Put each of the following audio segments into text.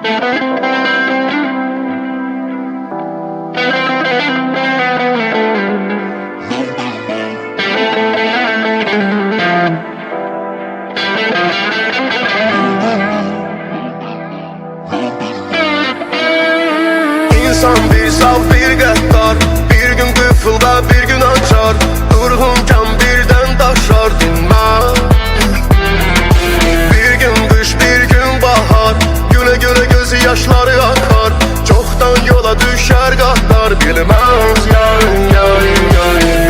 İnsan bir saf bir qəddar, bir gün qıfılda bir gün açar, durğunken birden daşar dinmez. Bir gün kış bir gün bahar, güle güle gözü yaşları akar, çoktan yola düşer qatlar bilmez.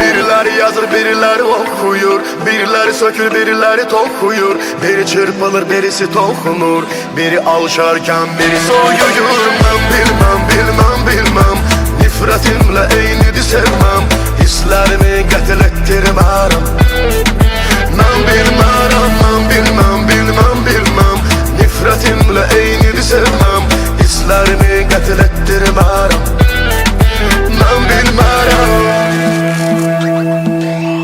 Birileri yazır birileri okuyur, birileri sökür birileri tokuyur, biri çırpılır birisi tokunur, biri alışarken biri soyuyur. Ben bilmem nifretimle eyni sevmem, hislerimi qətl ettirmərəm. Ben bilmem nifretimle eyni sevmem, hislerimi qətl ettirmərəm. Ben bilmərəm.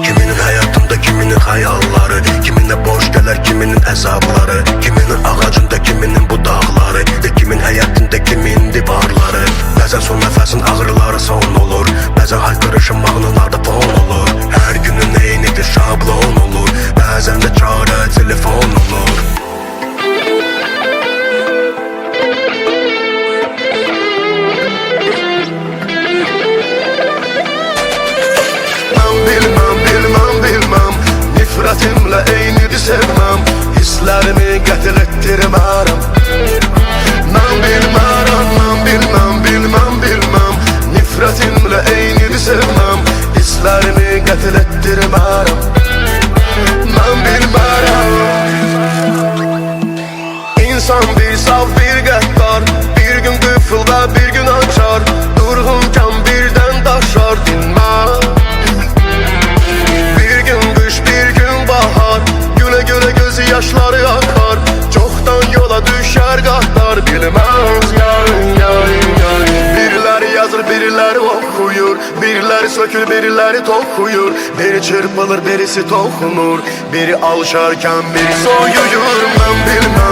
Kiminin hayatında kiminin hayalları, kimine boş gələr kiminin hesapları, kiminin ağacında kiminin budaqları, kimin həyatında kimin divarları. Bəzən son nəfəsin ağrıları son olur, bəzən haykırışın mahnılarda fon olur. Hər günün eynidir şablon olur, bəzən də çarə telefon olur. Ben bilmem nifretimle eyni sevmem, hislerimi qətl ettirmərəm. Ben bilmem nifretimle eyni sevmem, hislerimi qətl ettirmərəm. Ben bilmərəm. İnsan bir saf bir qəddar, bir gün qıfılda bir gün açar, durğunken birden daşar dinmez. Bir gün kış bir gün bahar, güle güle gözü yaşları akar, çoktan yola düşer qatlar bilmez. Birileri yazır birileri okuyur, birileri sökür birileri tokuyur, biri çırpılır birisi tokunur, biri alışarken biri soyuyur. Ben bilmem